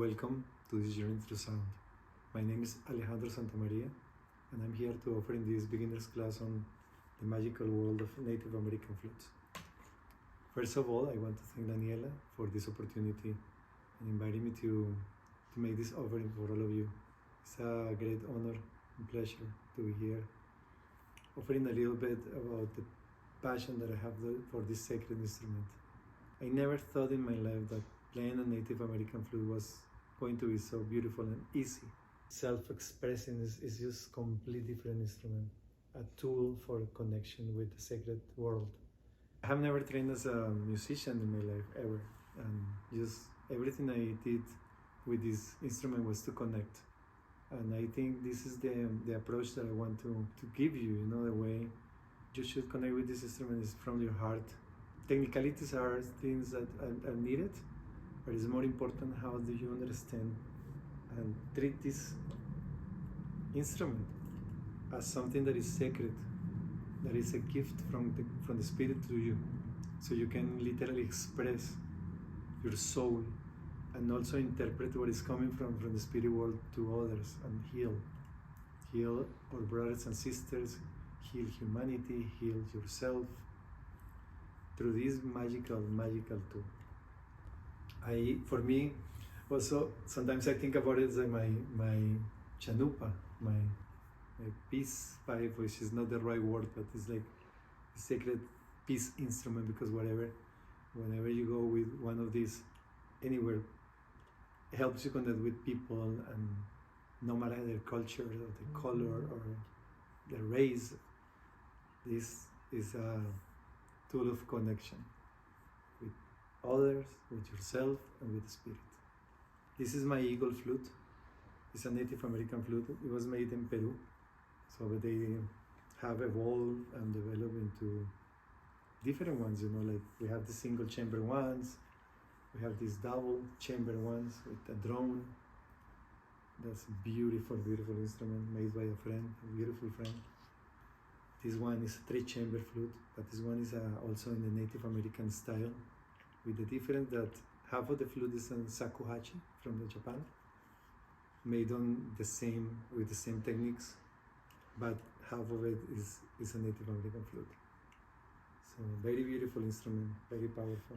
Welcome to this journey through sound. My name is Alejandro Santamaria, and I'm here to offer in this beginner's class on the magical world of Native American flutes. First of all, I want to thank Daniela for this opportunity and inviting me to make this offering for all of you. It's a great honor and pleasure to be here, offering a little bit about the passion that I have for this sacred instrument. I never thought in my life that playing a Native American flute was going to be so beautiful and easy. Self-expressing is just a completely different instrument, a tool for connection with the sacred world. I have never trained as a musician in my life, ever. And just everything I did with this instrument was to connect. And I think this is the approach that I want to give you, the way you should connect with this instrument is from your heart. Technicalities are things that are needed, but it's more important how do you understand and treat this instrument as something that is sacred, that is a gift from the spirit to you, so you can literally express your soul and also interpret what is coming from the spirit world to others and heal our brothers and sisters, heal humanity, heal yourself through this magical tool. For me, also, sometimes I think about it as like my chanupa, my peace pipe, which is not the right word, but it's like a sacred peace instrument, because whenever you go with one of these anywhere, it helps you connect with people, and no matter their culture or the color or their race, this is a tool of connection with others, with yourself, and with the spirit. This is my eagle flute. It's a Native American flute. It was made in Peru, so they have evolved and developed into different ones. Like we have the single chamber ones, we have these double chamber ones with a drone. That's a beautiful instrument made by a beautiful friend. This one is a 3-chamber flute, but this one is also in the Native American style, with the difference that half of the flute is in shakuhachi from Japan, made with the same techniques, but half of it is a Native American flute. So very beautiful instrument, very powerful.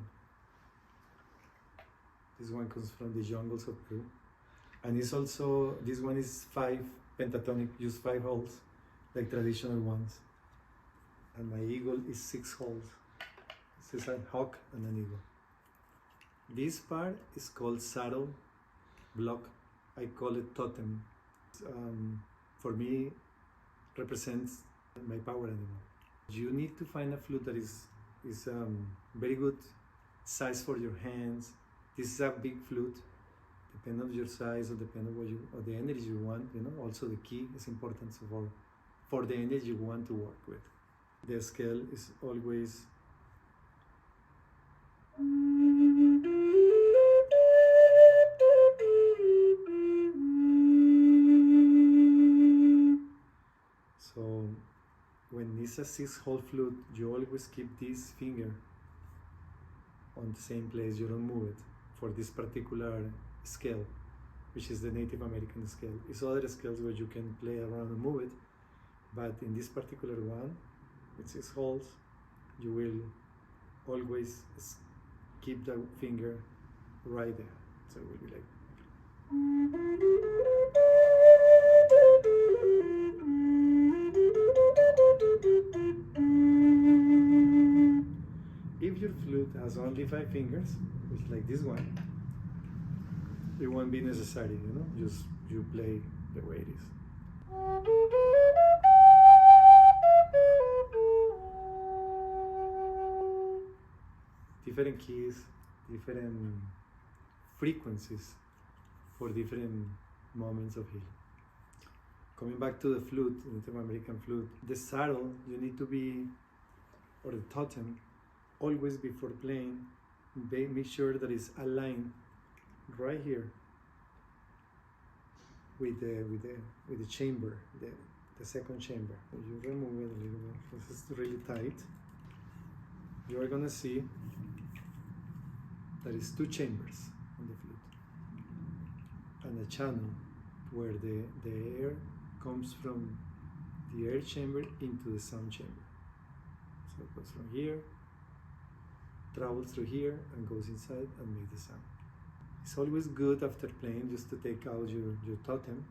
This one comes from the jungles of Peru, and it's also, this one is 5 pentatonic, use 5 holes like traditional ones. And my eagle is 6 holes. This is a hawk and an eagle. This part is called saddle block. I call it totem. For me, represents my power animal. You need to find a flute that is very good size for your hands. This is a big flute. Depending on your size or depending on the energy you want. Also the key is important for the energy you want to work with. The scale is always so when it's a 6-hole flute, you always keep this finger on the same place. You don't move it for this particular scale, which is the Native American scale. It's other scales where you can play around and move it, but in this particular one, with 6 holes, you will always keep the finger right there. So it will be like. If your flute has only 5 fingers, which like this one, it won't be necessary, just you play the way it is. Different keys, different frequencies for different moments of healing. Coming back to the flute, the Native American flute, the saddle, you need to be, or the totem, always before playing, make sure that it's aligned right here with the chamber, the second chamber. You remove it a little bit. This is really tight. You are gonna see there is 2 chambers on the flute. and a channel where the air comes from the air chamber into the sound chamber. So it goes from here, travels through here, and goes inside and makes the sound. It's always good after playing just to take out your totem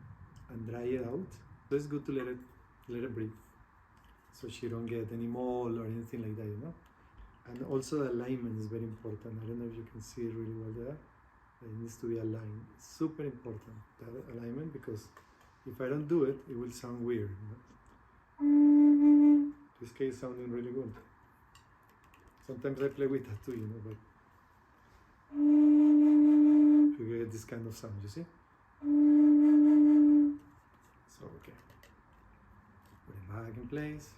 and dry it out. So it's good to let it breathe, so she don't get any mold or anything like that, you know. And also the alignment is very important. I don't know if you can see it really well there. It needs to be aligned. It's super important, that alignment, because if I don't do it, it will sound weird, you know? This case sounding really good. Sometimes I play with that too, you know, but you get this kind of sound, you see? So, okay. Put it back in place.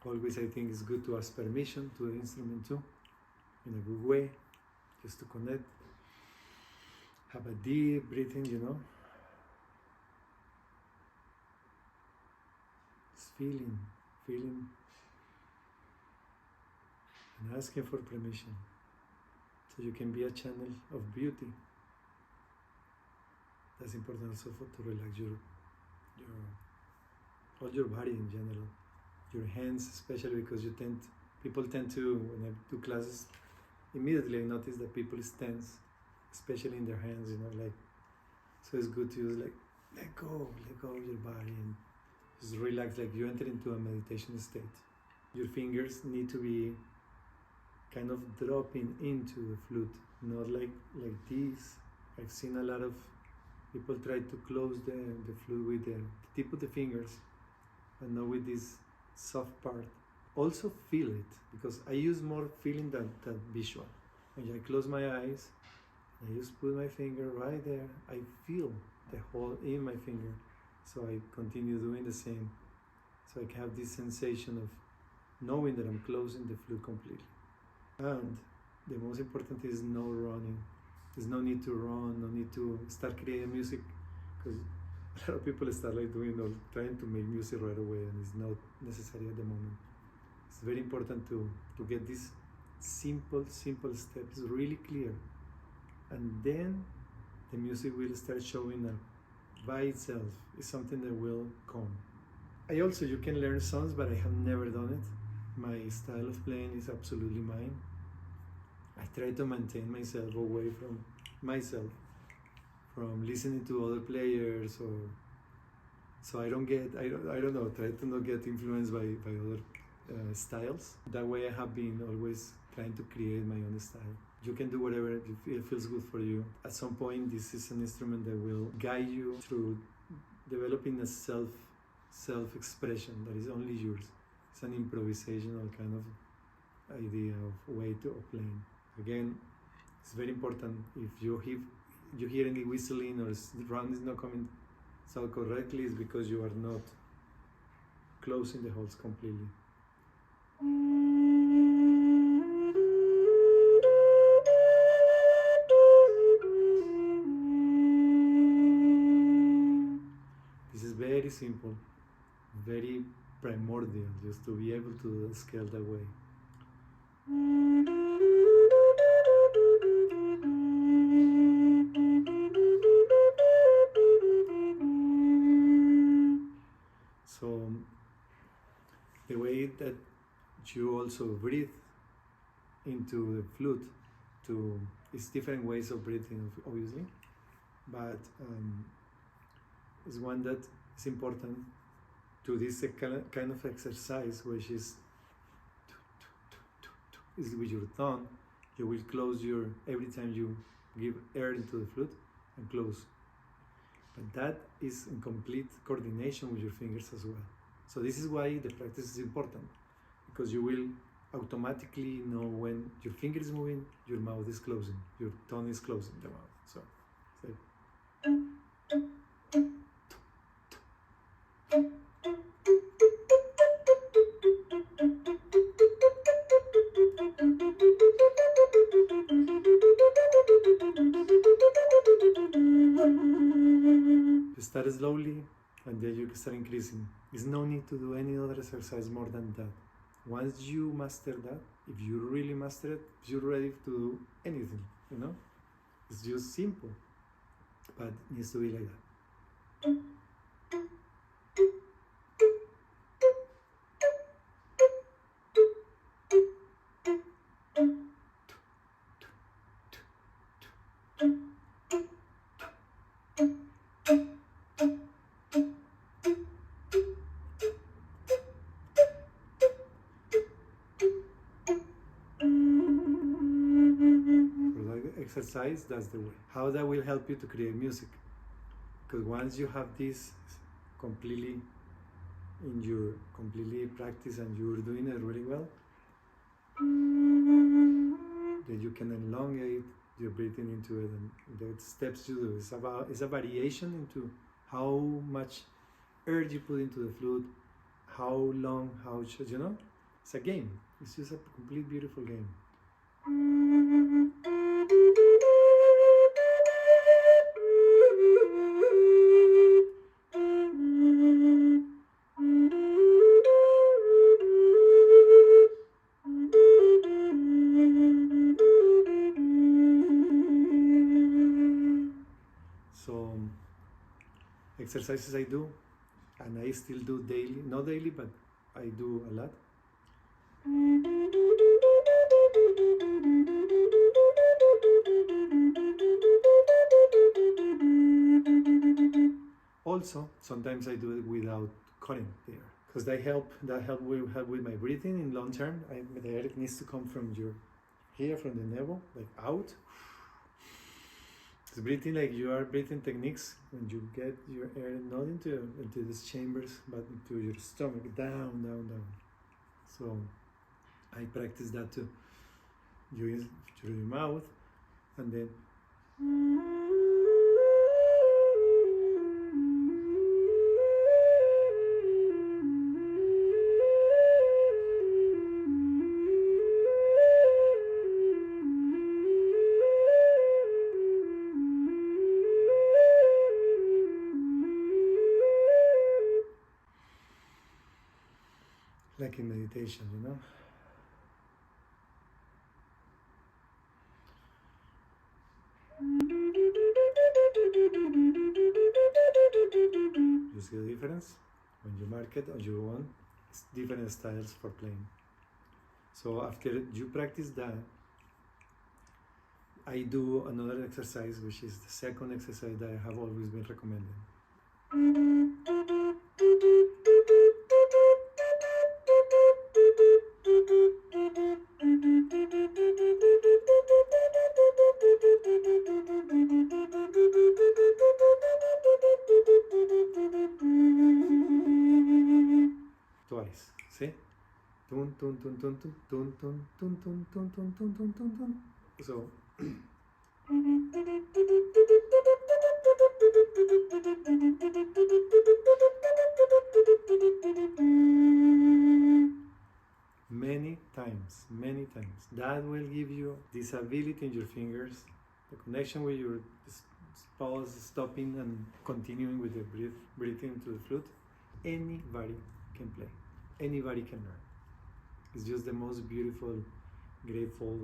Always I think it's good to ask permission to the instrument too, in a good way, just to connect. Have a deep breathing, you know. Just feeling, and asking for permission, so you can be a channel of beauty. That's important also to relax all your body in general, your hands especially, because people tend to, when I do classes, immediately I notice that people is tense, especially in their hands, you know, like, so it's good to use like, let go of your body and just relax, like you enter into a meditation state. Your fingers need to be kind of dropping into the flute, not like this. I've seen a lot of people try to close the flute with the tip of the fingers and not with this soft part. Also feel it, because I use more feeling than visual. When I close my eyes, I just put my finger right there. I feel the hole in my finger, so I continue doing the same. So I have this sensation of knowing that I'm closing the flute completely. And the most important is no running. There's no need to run, no need to start creating music, because a lot of people start like trying to make music right away, and it's not necessary at the moment. It's very important to get these simple steps really clear, and then the music will start showing up by itself. It's something that will come. You can learn songs, but I have never done it. My style of playing is absolutely mine. I try to maintain myself away from myself, from listening to other players, or so I don't know, try to not get influenced by other styles. That way I have been always trying to create my own style. You can do whatever it feels good for you. At some point, this is an instrument that will guide you through developing a self-expression that is only yours. It's an improvisational kind of idea of way of playing. Again, it's very important. If you hear any whistling or the round is not coming out correctly, it's because you are not closing the holes completely. This is very simple, very primordial, just to be able to do the scale that way. So the way that you also breathe into the flute, it's different ways of breathing, obviously, but it's one that is important to this kind of exercise, which is with your tongue. You will close every time you give air into the flute, and close. But that is in complete coordination with your fingers as well. So this is why the practice is important, because you will automatically know when your finger is moving, your mouth is closing, your tongue is closing the mouth. So it's like, you start slowly, and then you start increasing. There's no need to do any other exercise more than that. Once you master that, if you really master it, you're ready to do anything, you know? It's just simple, but it needs to be like that. Exercise, that's the way. How that will help you to create music? Because once you have this completely in your completely practice and you're doing it really well, then you can elongate your breathing into it, and the steps you do. It's a variation into how much air you put into the flute, how long, how short, It's a game. It's just a complete beautiful game. So exercises I do, and I still do daily, not daily, but I do a lot. Also, sometimes I do it without cutting the air, because that will help with my breathing in long term. The air needs to come from from the navel, like out. It's breathing like you are breathing techniques when you get your air not into these chambers, but into your stomach, down, down, down. So I practice that too. You use through your mouth, and then like in meditation, You see the difference? When you mark it or you want, it's different styles for playing. So after you practice that, I do another exercise, which is the second exercise that I have always been recommending. Twice, see? Tun tun tun tun tun tun tun tun tun tun tun tun tun tun tun. So many times. That will give you this ability in your fingers, the connection with your pause, stopping and continuing with the breathing to the flute. Anybody can play. Anybody can learn. It's just the most beautiful, grateful,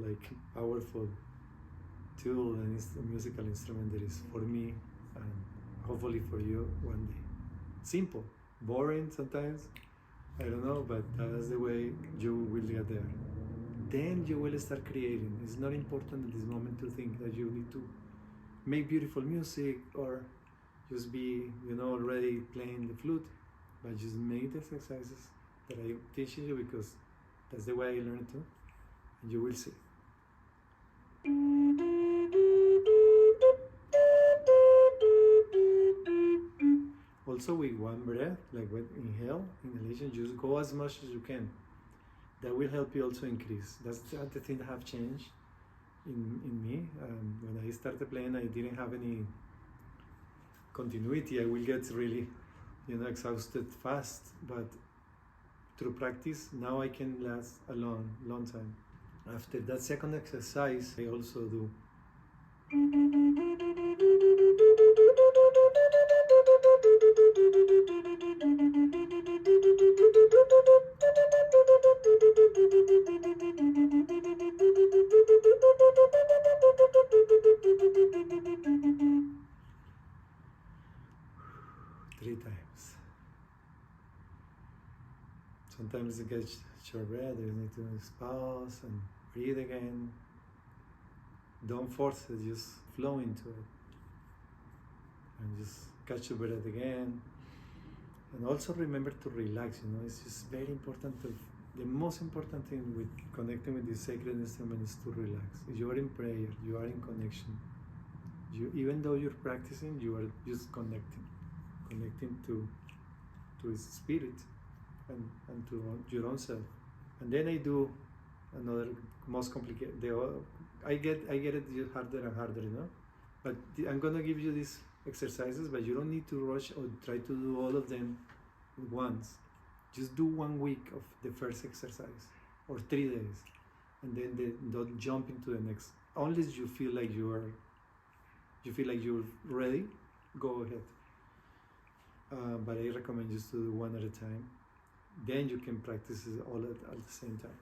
powerful tool and musical instrument there is for me, and hopefully for you one day. Simple, boring sometimes, I don't know, but that's the way you will get there. Then you will start creating. It's not important at this moment to think that you need to make beautiful music or just be, already playing the flute, but just make the exercises that I teach you, because that's the way I learned too, and you will see. Also with one breath, like with inhalation, just go as much as you can. That will help you also increase. That's the thing that have changed in me. When I started playing, I didn't have any continuity. I will get really, exhausted fast, but through practice, now I can last a long time. After that second exercise, I also do get short breath. You need to pause and breathe again. Don't force it, just flow into it. And just catch your breath again. And also remember to relax, it's just very important the most important thing with connecting with this sacred instrument is to relax. You are in prayer, you are in connection. Even though you're practicing, you are just connecting to His spirit and to your own self. And then I do another most complicated. I get it harder and harder, But I'm gonna give you these exercises, but you don't need to rush or try to do all of them at once. Just do 1 week of the first exercise or 3 days, and then don't jump into the next. Unless you feel like you're ready, go ahead. But I recommend just to do one at a time. Then you can practice it all at the same time.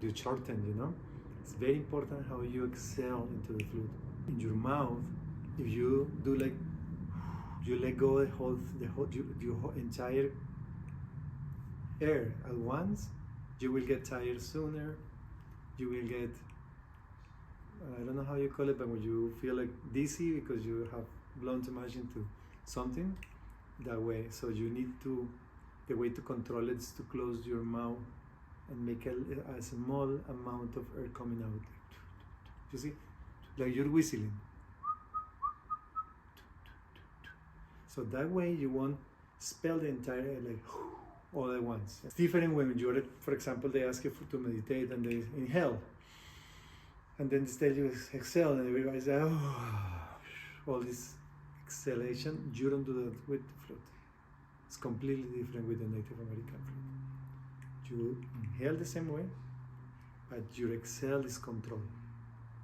You shorten, It's very important how you exhale into the flute. In your mouth, if you do like, you let go your entire air at once, you will get tired sooner. You will get, I don't know how you call it, but when you feel like dizzy because you have blown too much into something, that way. So you need to, the way to control it is to close your mouth and make a small amount of air coming out. You see? Like you're whistling. So that way you won't spell the entire air like all at once. It's different when you're, for example, they ask you to meditate and they inhale. And then they tell you exhale and everybody's like, all this exhalation. You don't do that with the flute. It's completely different with the Native American flute. You inhale the same way, but your exhale is controlled.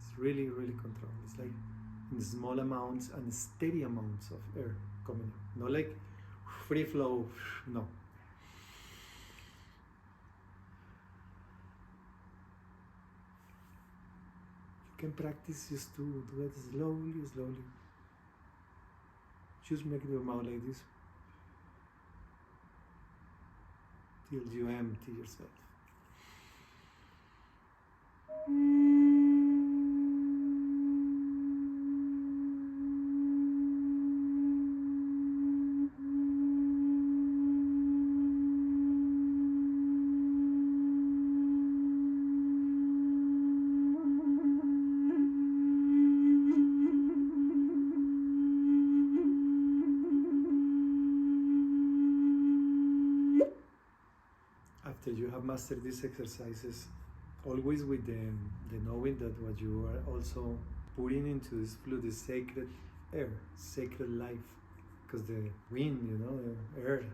It's really, really controlled. It's like in small amounts and steady amounts of air coming out. Not like free flow, no. You can practice just to do it slowly, slowly. Just make your mouth like this till you empty yourself. After you have mastered these exercises, always with the knowing that what you are also putting into this flute is sacred air, sacred life, because the wind, the air,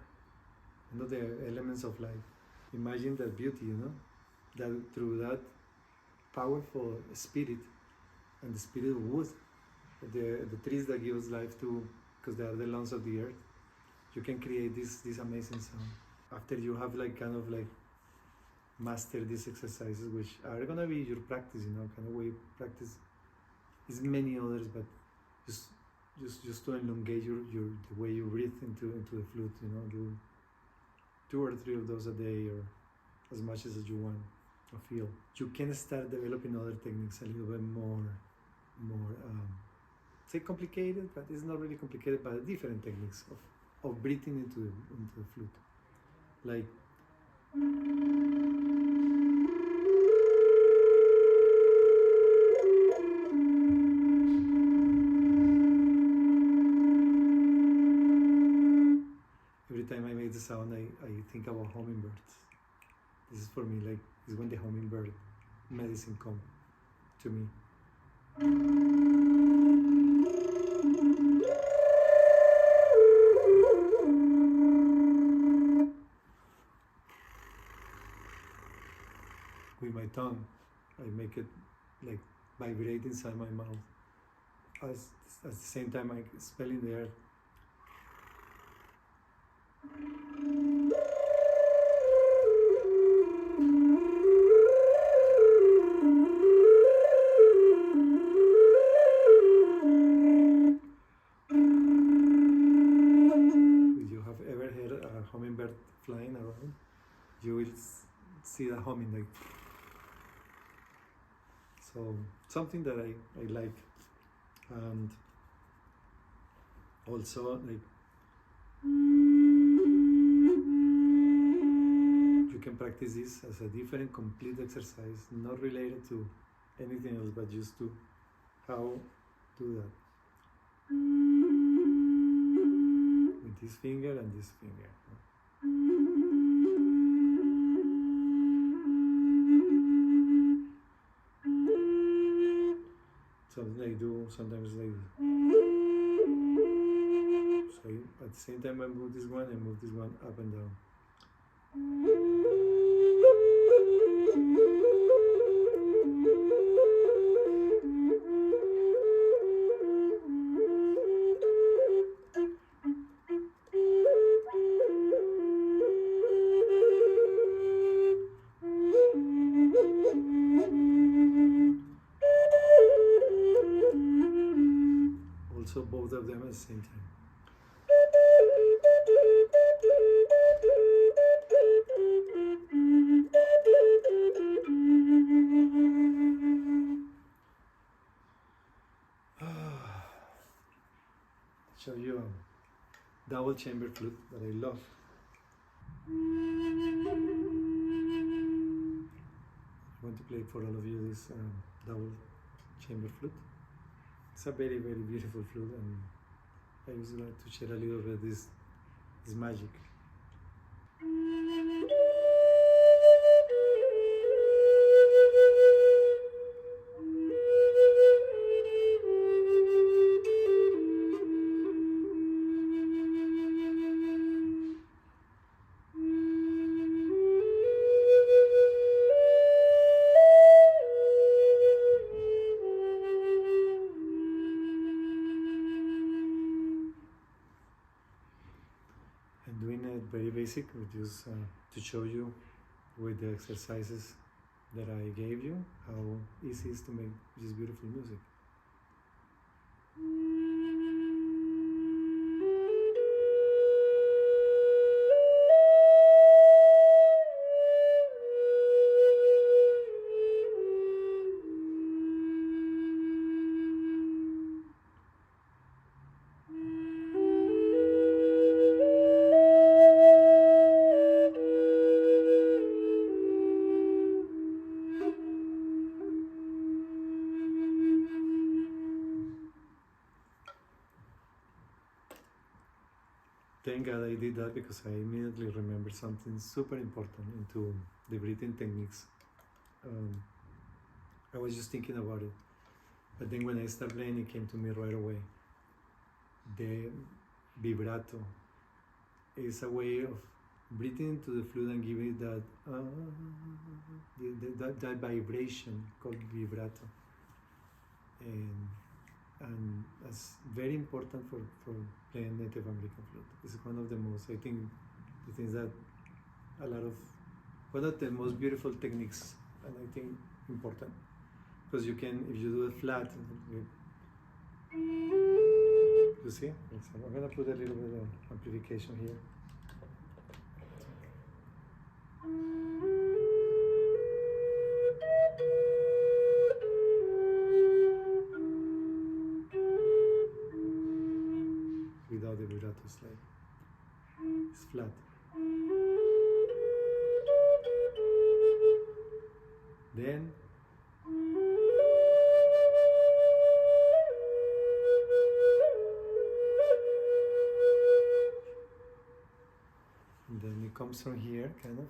the elements of life. Imagine that beauty, that through that powerful spirit and the spirit of wood, the trees that give us life to, because they are the lungs of the earth, you can create this amazing sound. After you have master these exercises, which are gonna be your practice, kind of way you practice is many others, but just to elongate the way you breathe into the flute, do 2 or 3 of those a day or as much as you want or feel. You can start developing other techniques a little bit more say complicated, but it's not really complicated, but different techniques of breathing into the flute. Like every time I make the sound, I think about hummingbirds. This is for me, is when the hummingbird medicine comes to me. with my tongue. I make it like vibrate inside my mouth. At the same time I expel in the air. If you have ever heard a hummingbird flying around, you will see the humming like. So something that I like, and also like you can practice this as a different complete exercise, not related to anything else, but just to how do that with this finger and this finger. Something I do sometimes like this. So at the same time I move this one, I move this one up and down. Also both of them at the same time. Show you a double chamber flute that I love. I want to play for all of you this double chamber flute. It's a very, very beautiful flute, and I would like to share a little bit this magic. Doing it very basic, just to show you with the exercises that I gave you how easy it is to make this beautiful music. Thank God I did that, because I immediately remembered something super important into the breathing techniques. I was just thinking about it, but then when I started playing, it came to me right away. The vibrato is a way of breathing into the flute and giving it that vibration called vibrato. And that's very important for playing Native American flute. It's one of the most, I think, the things that one of the most beautiful techniques, and I think important, because you can, if you do it flat, you see? I'm gonna put a little bit of amplification here. Without the vibrato, it's flat. Then it comes from here, kind of.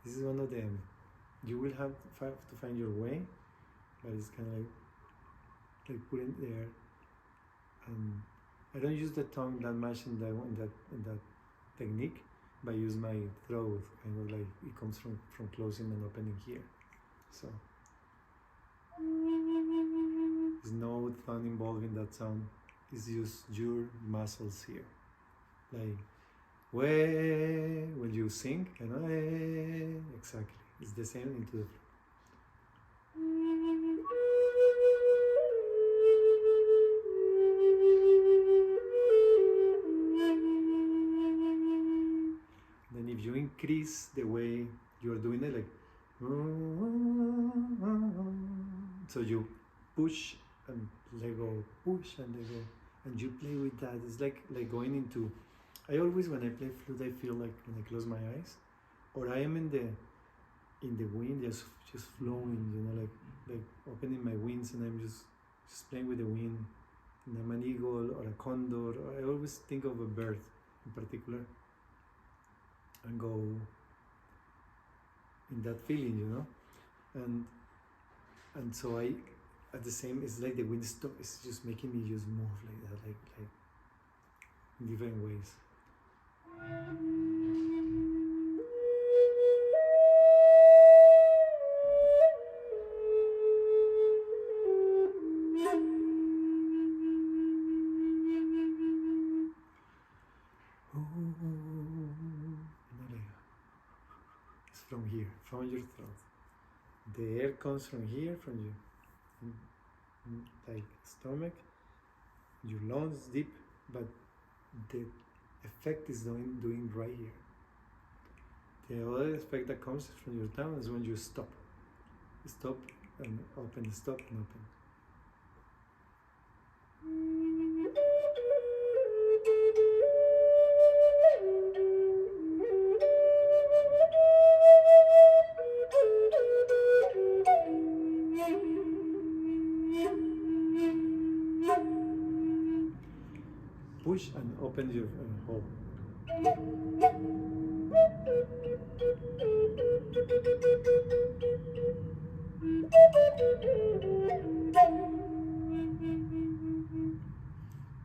This is one of them. You will have to find your way, but it's kind of like putting there. And I don't use the tongue that much in that technique, but I use my throat, kind of like it comes from closing and opening here. So there's no tone involved in that sound. It's just your muscles here. Like when you sing, exactly. It's the same into the flute. Then if you increase the way you're doing it, like so you push and let go, push and let go, and you play with that. It's like going into. I always, when I play flute, I feel like when I close my eyes, or I am in the wind, just flowing, you know, like opening my wings, and I'm just playing with the wind. And I'm an eagle or a condor. Or I always think of a bird in particular, and go in that feeling, you know, and so I, at the same, it's like the wind stop. It's just making me just move like that, like in different ways. It's from here, from your throat. The air comes from here, from you, like stomach, your lungs deep, but the effect is doing right here. The other effect that comes from your tongue is when you stop and open, stop and open. Push and open your hole.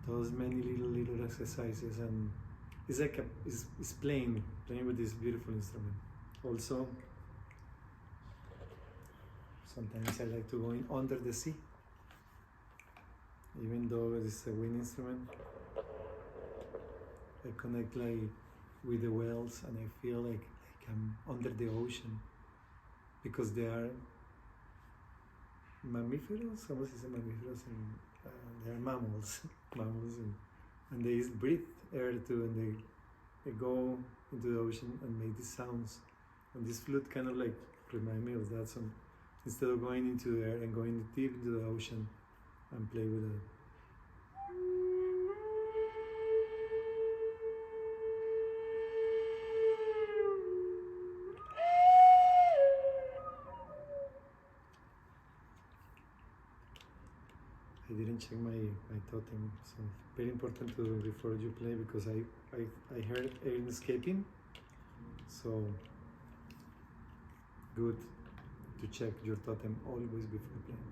Those many little exercises, and it's like it's playing with this beautiful instrument. Also, sometimes I like to go in under the sea, even though it's a wind instrument. I connect like with the whales, and I feel like I'm under the ocean, because they are mamíferos. ¿Cómo se dice mamíferos? They are mammals, and they breathe air too, and they go into the ocean and make these sounds. And this flute kind of like remind me of that. So instead of going into the air and going deep into the ocean and play with it. I didn't check my totem, so very important to before you play, because I heard air escaping, so good to check your totem always before playing.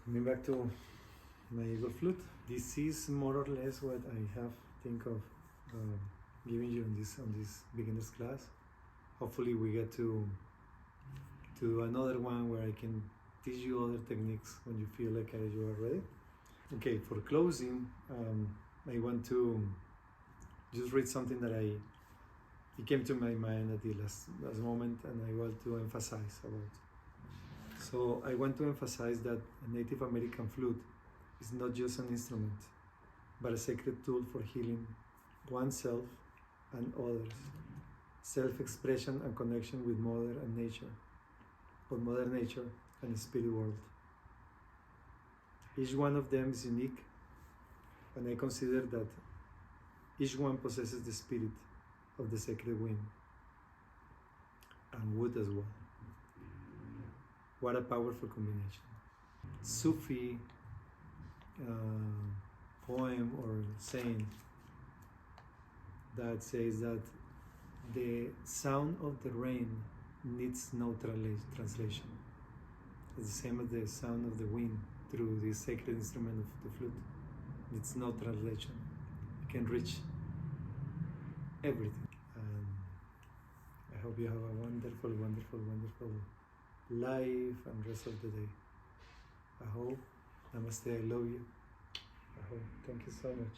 Coming back to my eagle flute, this is more or less what I have think of giving you on this beginners class. Hopefully we get to do another one where I can teach you other techniques when you feel like you are ready. Okay, for closing, I want to just read something that it came to my mind at the last moment, and I want to emphasize about. So I want to emphasize that a Native American flute is not just an instrument, but a sacred tool for healing oneself and others, self-expression and connection with Mother Nature and the spirit world. Each one of them is unique, and I consider that Each one possesses the spirit of the sacred wind and wood as well. What a powerful combination. Sufi poem or saying that says that the sound of the rain needs no translation. It's the same as the sound of the wind through the sacred instrument of the flute. Needs no translation. It can reach everything. And I hope you have a wonderful, wonderful, wonderful life and rest of the day. I hope. Namaste, I love you. I hope. Thank you so much.